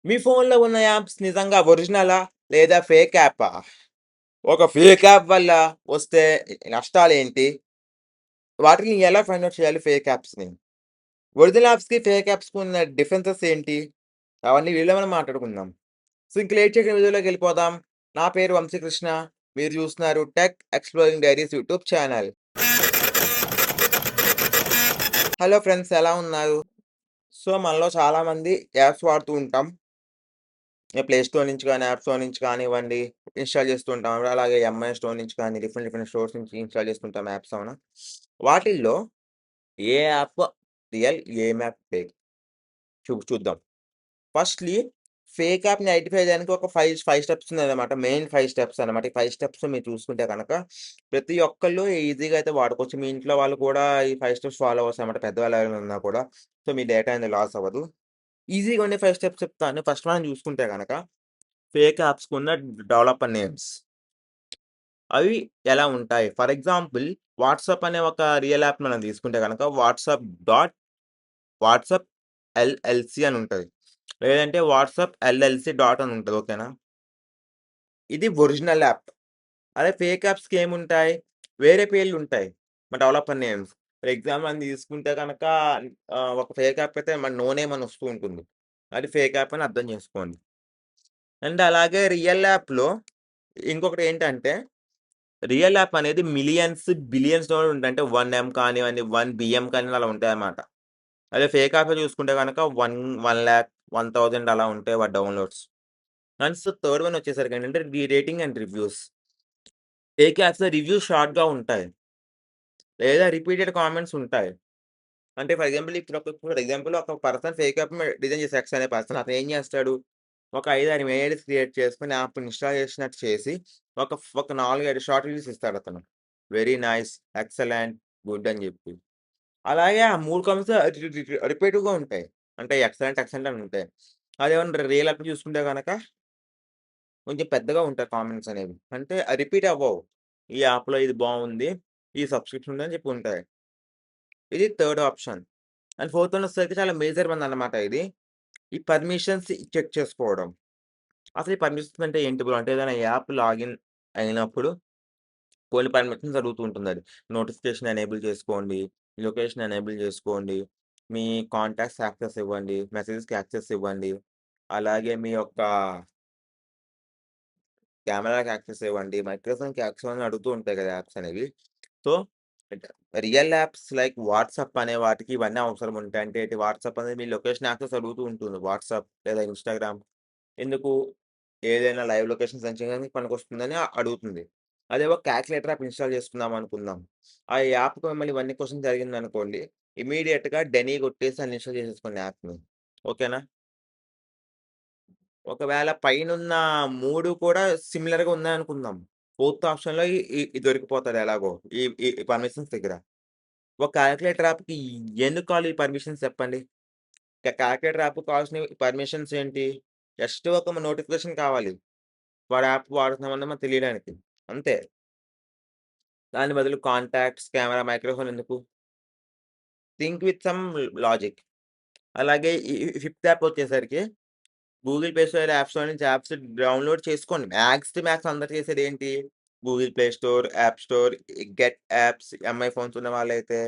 మీ ఫోన్‌లో ఉన్న యాప్స్ నిజంగా ఒరిజినలా? లేదా ఫేక్ యాపా? ఒక ఫేక్ యాప్ వల్ల వస్తే నష్టాలేంటి? వాటిని ఎలా ఫైండ్ ఔట్ చేయాలి ఫేక్ యాప్స్‌ని? ఒరిజినల్ యాప్స్‌కి, ఫేక్ యాప్స్‌కి ఉన్న డిఫరెన్సెస్ ఏంటి? అవన్నీ వీడియోలో మనం మాట్లాడుకుందాం. సో, ఇంక లేట్ చేయకుండా వీడియోలోకెళ్ళిపోదాం. నా పేరు వంశీకృష్ణ. మీరు చూస్తున్నారు tech exploring diaries YouTube channel. Hello friends, ఎలా ఉన్నారు? సో, మనలో చాలామంది యాప్స్ వాడుతూ ఉంటాం. ప్లే స్టోర్ నుంచి కానీ, యాప్ స్టోర్ నుంచి కానివ్వండి, ఇన్‌స్టాల్ చేస్తూ ఉంటాం. అలాగే ఎంఐ స్టోర్ నుంచి కానీ, డిఫరెంట్ డిఫరెంట్ స్టోర్స్ నుంచి ఇన్‌స్టాల్ చేస్తుంటాం యాప్స్ అవునా? వాటిల్లో ఏ యాప్ రియల్, ఏ మ్యాప్ ఫేక్ చూద్దాం. ఫస్ట్‌లీ ఫేక్ యాప్‌ని ఐడెంటిఫై చేయడానికి ఒక 5 స్టెప్స్ ఉన్నాయన్నమాట. మెయిన్ 5 స్టెప్స్ అన్నమాట. ఈ 5 స్టెప్స్ మీరు చూసుకుంటే గనక ప్రతి ఒక్కళ్ళు ఈజీగా అయితే వాడుకోవచ్చు. మీ ఇంట్లో వాళ్ళు కూడా ఈ 5 స్టెప్స్ ఫాలో అవ్వచ్చన్నమాట. పెద్దవాళ్ళు ఎవరైనా ఉన్నా కూడా. సో, మీ డేటా అనేది లాస్ అవ్వదు. ఈజీగా ఉండే 5 స్టెప్స్ చెప్తాను. ఫస్ట్ మనం చూసుకుంటే గనక ఫేక్ యాప్స్‌కున్న డెవలపర్ నేమ్స్. అవి ఎలా ఉంటాయి? ఫర్ ఎగ్జాంపుల్ వాట్సాప్ అనే ఒక రియల్ యాప్ మనం తీసుకుంటే గనక వాట్సాప్ ఎల్ఎల్‌సి అని ఉంటది. లేదంటే వాట్సాప్ ఎల్ఎల్‌సి డాట్ అని ఉంటది. ఓకేనా? ఇది ఒరిజినల్ యాప్. అదే ఫేక్ యాప్స్‌కి ఏముంటాయి? వేరే పేర్లుంటాయి. Developer names. ఫర్ ఎగ్జాంపుల్ మనం తీసుకుంటే గనక ఒక ఫేక్ యాప్ అయితే నో నేమ్ అని వస్తూ ఉంటుంది. అది ఫేక్ యాప్ అని అర్థం చేసుకోండి. అండ్ అలాగే రియల్ యాప్‌లో ఇంకొకటేంటంటే రియల్ యాప్ అనేది మిలియన్స్, బిలియన్స్‌లో ఉంటాయి. అంటే 1 కానివ్వండి, 1 బిఎం కానీ అలా ఉంటాయన్నమాట. అదే ఫేక్ యాప్‌లో చూసుకుంటే గనక 1,00,000, 1,000 అలా ఉంటాయి వాటి downloads. And so, third one వచ్చేసరికి ఏంటంటే రేటింగ్ అండ్ రివ్యూస్. ఫేక్ యాప్స్‌లో రివ్యూస్ షార్ట్‌గా ఉంటాయి. లేదా రిపీటెడ్ కామెంట్స్ ఉంటాయి. అంటే ఫర్ ఎగ్జాంపుల్ ఒక పర్సన్ ఫేక్ యాప్ డిజైన్ చేసాడు. ఎక్స్ అనే పర్సన్. అతను ఏం చేస్తాడు? ఒక 5, 6 మెయిల్స్ క్రియేట్ చేసుకొని యాప్‌ని ఇన్‌స్టాల్ చేసినట్టు చేసి ఒక 4, 5 షార్ట్ రివ్యూస్ ఇస్తాడతను. వెరీ నైస్, ఎక్సలెంట్, గుడ్ అని చెప్పి. అలాగే ఆ 3 కామెంట్స్ రిపీటివ్‌గా ఉంటాయి. అంటే ఎక్సలెంట్, ఎక్సలెంట్ అని ఉంటాయి. అదేమన్నా రియల్ యాప్ చూసుకుంటే గనక కొంచెం పెద్దగా ఉంటాయి కామెంట్స్ అనేవి. అంటే రిపీట్ అవ్వవు. ఈ యాప్‌లో ఇది బావుంది. ఈ సబ్స్క్రిప్షన్ ఉందని చెప్పి ఉంటాయి. ఇది third option. And fourth one వచ్చేసరికి చాలా మేజర్ వన్ అన్నమాట ఇది. ఈ పర్మిషన్స్ చెక్ చేసుకోవడం. అసలు ఈ పర్మిషన్స్ అంటే ఏంటి బ్రో? అంటే ఏదైనా యాప్ లాగిన్ అయినప్పుడు కొన్ని పర్మిషన్స్ అడుగుతూ ఉంటుందది. నోటిఫికేషన్ ఎనేబుల్ చేసుకోండి. లొకేషన్ ఎనేబుల్ చేసుకోండి. మీ కాంటాక్ట్స్ యాక్సెస్ ఇవ్వండి. మెసేజెస్‌కి యాక్సెస్ ఇవ్వండి. అలాగే మీ యొక్క కెమెరాకి యాక్సెస్ ఇవ్వండి. మైక్రోఫోన్‌కి యాక్సెస్ అని అడుగుతూ ఉంటాయి కదా! యాప్స్ అనేవి. సో, అంటే రియల్ యాప్స్ లైక్ వాట్సాప్ అనే వాటికి ఇవన్నీ అవసరం ఉంటాయి. అంటే ఏంటి వాట్సాప్ అనేది మీ లొకేషన్ యాక్సెస్ అడుగుతూ ఉంటుంది. వాట్సాప్ లేదా ఇన్‌స్టాగ్రామ్. ఎందుకు? ఏదైనా లైవ్ లొకేషన్ సెర్చ్ చేయడానికి పనికొస్తుందని అడుగుతుంది. అదే ఒక కాలిక్యులేటర్ యాప్ ఇన్‌స్టాల్ చేసుకుందాం అనుకుందాం. ఆ యాప్‌కి మిమ్మల్ని ఇవన్నీ క్వెషన్ జరిగిందనుకోండి. ఇమ్మీడియేట్‌గా డెనీ కొట్టేసి అన్‌ఇన్‌స్టాల్ చేసేసుకోండి యాప్‌ని. ఓకేనా? ఒకవేళ పైనున్న 3 కూడా సిమిలర్‌గా ఉన్నాయనుకుందాం. ఫోర్త్ ఆప్షన్‌లో ఇ ఇ ఇది దొరికిపోతాడు ఎలాగో. ఈ ఈ పర్మిషన్స్ దగ్గర. ఒక కాలిక్యులేటర్ యాప్‌కి ఎందుకు కావాలి ఈ పర్మిషన్స్ చెప్పండి? కాలిక్యులేటర్ యాప్‌కి కావాల్సిన పర్మిషన్స్ ఏంటి? జస్ట్ ఒక నోటిఫికేషన్ కావాలి. వాడు యాప్ వాడుతున్నామని మనకు తెలియడానికి. అంతే. దాని బదులు కాంటాక్ట్స్, కెమెరా, మైక్రోఫోన్ ఎందుకు? Think with some logic. అలాగే ఈ ఫిఫ్త్ యాప్ వచ్చేసరికి Google Play Store, app store నుంచి యాప్స్ డౌన్‌లోడ్ చేసుకోండి. మ్యాక్స్ టు మ్యాక్స్ అందరూ చేసేదేంటి? Google Play Store, app store, get apps Mi phones ఉన్న వాళ్ళైతే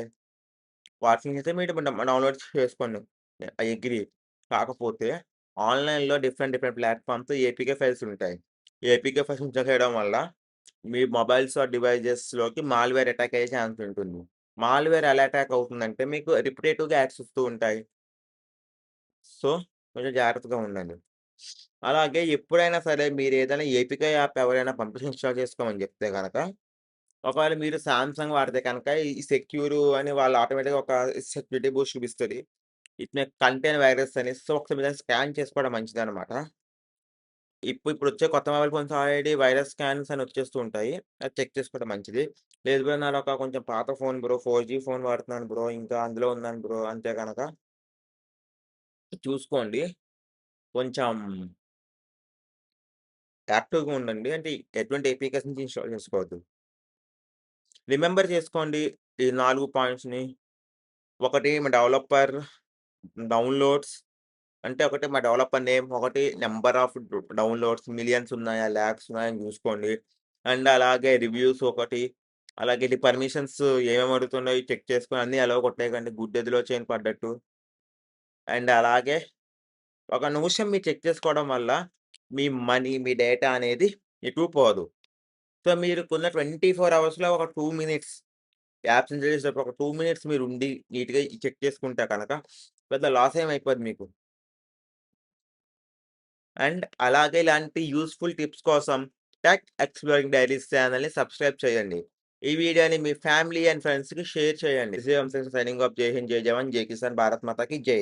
వాటి నుంచైతే మీరు డౌన్‌లోడ్ చేసుకోండి. I agree. కాకపోతే ఆన్‌లైన్‌లో different different platforms APK files ఉంటాయి. ఏపీకే ఫైల్స్ ఇన్‌స్టాల్ చేయడం వల్ల మీ మొబైల్స్ ఆర్ డివైజెస్‌లోకి మాల్‌వేర్ అటాక్ అయ్యే ఛాన్స్ ఉంటుంది. మాల్‌వేర్ ఎలా అటాక్ అవుతుందంటే మీకు రిపిటేటివ్‌గా యాడ్స్ వస్తూ ఉంటాయి. సో, కొంచెం జాగ్రత్తగా ఉండండి. అలాగే ఎప్పుడైనా సరే మీరేదైనా ఏపీకే యాప్ ఎవరైనా పంపించి ఇన్‌స్టాల్ చేసుకోమని చెప్తే గనక, ఒకవేళ మీరు సామ్‌సంగ్ వాడితే కనుక ఈ సెక్యూరు అని వాళ్ళు ఆటోమేటిక్‌గా ఒక సెక్యూరిటీ బూస్ట్ చూపిస్తది. ఇట్ మే కంటైన్ వైరస్ అనేసి సో, ఒకసారి మీరు స్కాన్ చేసుకోవడం మంచిదనమాట. ఇప్పుడొచ్చే కొత్త mobile phones already virus scans అని వచ్చేస్తూ ఉంటాయి. అది చెక్ చేసుకోవడం మంచిది. లేదు బ్రో నాదొక కొంచెం పాత ఫోన్ బ్రో, 4జీ ఫోన్ వాడుతున్నాను బ్రో, ఇంకా అందులో ఉన్నాను బ్రో అంటే గనక చూసుకోండి. కొంచెం యాక్టివ్‌గా ఉండండి. అంటే ఎటువంటి ఏపీకేస్ నుంచి ఇన్‌స్టాల్ చేసుకోవద్దు. రిమెంబర్ చేసుకోండి ఈ 4 పాయింట్స్‌ని. ఒకటి డెవలపర్, డౌన్‌లోడ్స్, అంటే ఒకటి మా డెవలపర్ నేమ్, ఒకటి నంబర్ ఆఫ్ డౌన్‌లోడ్స్ మిలియన్స్ ఉన్నాయా? లాక్స్ ఉన్నాయా? అని చూసుకోండి. అండ్ అలాగే రివ్యూస్ ఒకటి, అలాగే ఇది పర్మిషన్స్ ఏమేమి అడుగుతున్నాయో చెక్ చేసుకొని అన్నీ ఎలవ్ కొట్టేయకండి గుడ్డెదిలో చైన్ పడ్డట్టు. అండ్ అలాగే ఒక నిమిషం మీరు చెక్ చేసుకోవడం వల్ల మీ మనీ, మీ డేటా అనేది ఎటు పోదు. సో, మీరుకున్న 24 అవర్స్‌లో ఒక 2 మినిట్స్ యాప్స్ ఇన్‌స్టాల్ చేసేటప్పుడు ఒక 2 మినిట్స్ మీరుండి నీట్‌గా చెక్ చేసుకుంటే కనుక పెద్ద లాస్ ఏమి అయిపోదు మీకు. అండ్ అలాగే ఇలాంటి యూజ్‌ఫుల్ టిప్స్ కోసం టెక్ ఎక్స్‌ప్లోరింగ్ డైరీస్ ఛానెల్‌ని సబ్స్క్రైబ్ చేయండి. ఈ వీడియోని మీ ఫ్యామిలీ అండ్ ఫ్రెండ్స్‌కి షేర్ చేయండి. This is Vamsi signing off. Jai Hind, జై జవాన్, జై కిసాన్, భారత్ మాతాకి జై.